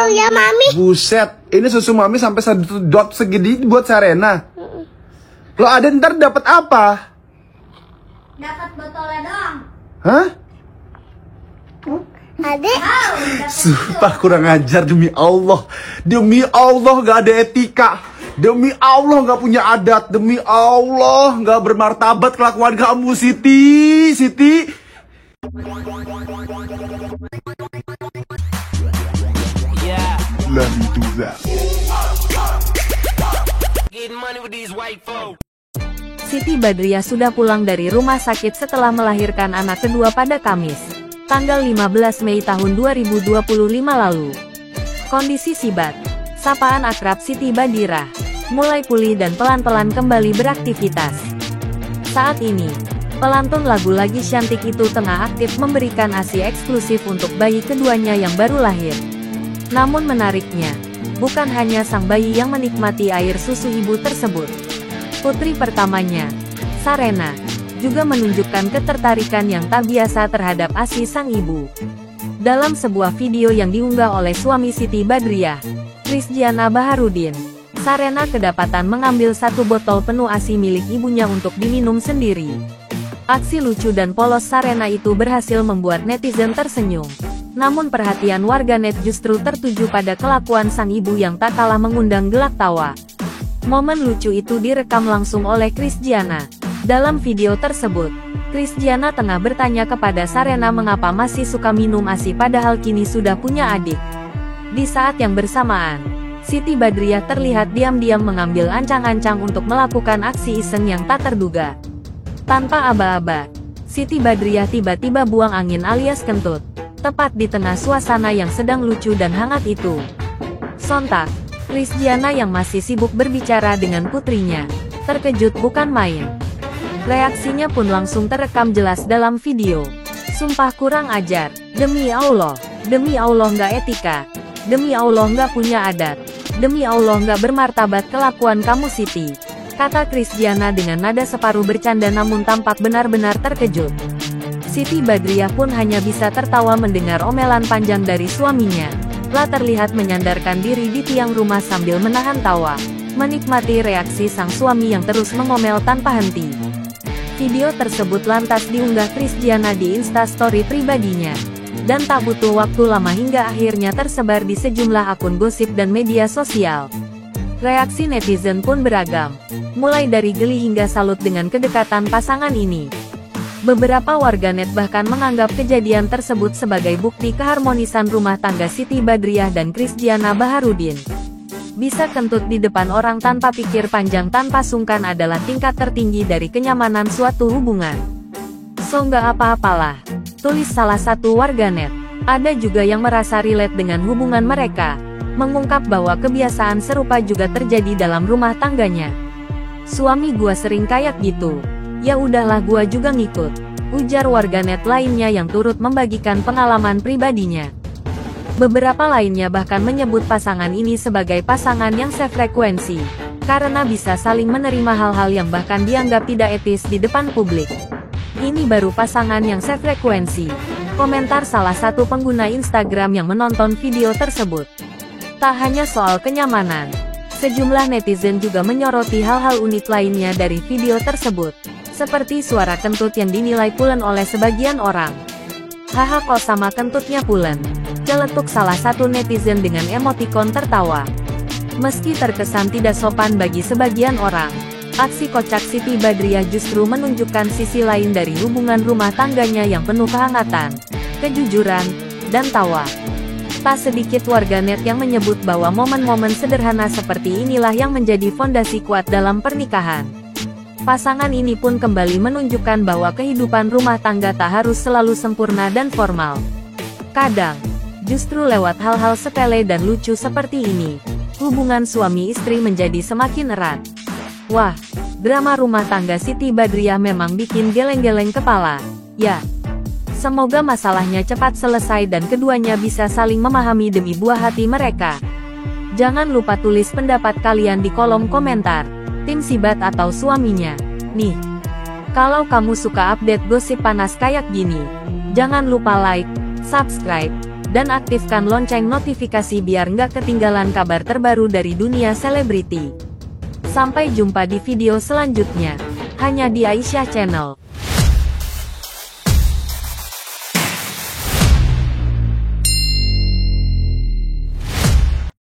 Ya mami. Buset, ini susu mami sampai sedot segede buat Sarena. Lo ada ntar dapat apa? Dapat botolnya doang. Hah? Adek. Sumpah kurang ajar, demi Allah. Demi Allah gak ada etika. Demi Allah gak punya adat. Demi Allah gak bermartabat kelakuan kamu, Siti. Siti. Let me do that. Siti Badriah sudah pulang dari rumah sakit setelah melahirkan anak kedua pada Kamis, tanggal 15 Mei tahun 2025 lalu. Kondisi Sibat, sapaan akrab Siti Badriah, mulai pulih dan pelan-pelan kembali beraktivitas. Saat ini, pelantun lagu Lagi Cantik itu tengah aktif memberikan ASI eksklusif untuk bayi keduanya yang baru lahir. Namun menariknya, bukan hanya sang bayi yang menikmati air susu ibu tersebut. Putri pertamanya, Sarena, juga menunjukkan ketertarikan yang tak biasa terhadap ASI sang ibu. Dalam sebuah video yang diunggah oleh suami Siti Badriah, Krisdiana Baharudin, Sarena kedapatan mengambil satu botol penuh ASI milik ibunya untuk diminum sendiri. Aksi lucu dan polos Sarena itu berhasil membuat netizen tersenyum. Namun perhatian warganet justru tertuju pada kelakuan sang ibu yang tak kalah mengundang gelak tawa. Momen lucu itu direkam langsung oleh Krisdiana. Dalam video tersebut, Krisdiana tengah bertanya kepada Sarena mengapa masih suka minum ASI padahal kini sudah punya adik. Di saat yang bersamaan, Siti Badriah terlihat diam-diam mengambil ancang-ancang untuk melakukan aksi iseng yang tak terduga. Tanpa aba-aba, Siti Badriah tiba-tiba buang angin alias kentut, tepat di tengah suasana yang sedang lucu dan hangat itu. Sontak, Krisdiana yang masih sibuk berbicara dengan putrinya, terkejut bukan main. Reaksinya pun langsung terekam jelas dalam video. Sumpah kurang ajar, demi Allah nggak etika, demi Allah nggak punya adat, demi Allah nggak bermartabat kelakuan kamu Siti, kata Krisdiana dengan nada separuh bercanda namun tampak benar-benar terkejut. Siti Badriah pun hanya bisa tertawa mendengar omelan panjang dari suaminya. Lah terlihat menyandarkan diri di tiang rumah sambil menahan tawa, menikmati reaksi sang suami yang terus mengomel tanpa henti. Video tersebut lantas diunggah Krisdiana di Instastory pribadinya. Dan tak butuh waktu lama hingga akhirnya tersebar di sejumlah akun gosip dan media sosial. Reaksi netizen pun beragam, mulai dari geli hingga salut dengan kedekatan pasangan ini. Beberapa warganet bahkan menganggap kejadian tersebut sebagai bukti keharmonisan rumah tangga Siti Badriah dan Krisdiana Baharudin. Bisa kentut di depan orang tanpa pikir panjang tanpa sungkan adalah tingkat tertinggi dari kenyamanan suatu hubungan. So nggak apa-apalah, tulis salah satu warganet. Ada juga yang merasa relate dengan hubungan mereka, mengungkap bahwa kebiasaan serupa juga terjadi dalam rumah tangganya. Suami gua sering kayak gitu. Ya udahlah gua juga ngikut, ujar warganet lainnya yang turut membagikan pengalaman pribadinya. Beberapa lainnya bahkan menyebut pasangan ini sebagai pasangan yang sefrekuensi, karena bisa saling menerima hal-hal yang bahkan dianggap tidak etis di depan publik. Ini baru pasangan yang sefrekuensi, komentar salah satu pengguna Instagram yang menonton video tersebut. Tak hanya soal kenyamanan, sejumlah netizen juga menyoroti hal-hal unik lainnya dari video tersebut. Seperti suara kentut yang dinilai pulen oleh sebagian orang. Haha kok sama kentutnya pulen, celetuk salah satu netizen dengan emotikon tertawa. Meski terkesan tidak sopan bagi sebagian orang, aksi kocak Siti Badriah justru menunjukkan sisi lain dari hubungan rumah tangganya yang penuh kehangatan, kejujuran, dan tawa. Tak sedikit warganet yang menyebut bahwa momen-momen sederhana seperti inilah yang menjadi fondasi kuat dalam pernikahan. Pasangan ini pun kembali menunjukkan bahwa kehidupan rumah tangga tak harus selalu sempurna dan formal. Kadang, justru lewat hal-hal sepele dan lucu seperti ini, hubungan suami istri menjadi semakin erat. Wah, drama rumah tangga Siti Badriah memang bikin geleng-geleng kepala. Ya, semoga masalahnya cepat selesai dan keduanya bisa saling memahami demi buah hati mereka. Jangan lupa tulis pendapat kalian di kolom komentar. Tim Sibat atau suaminya. Nih, kalau kamu suka update gosip panas kayak gini, jangan lupa like, subscribe, dan aktifkan lonceng notifikasi biar nggak ketinggalan kabar terbaru dari dunia selebriti. Sampai jumpa di video selanjutnya, hanya di Aisyah Channel.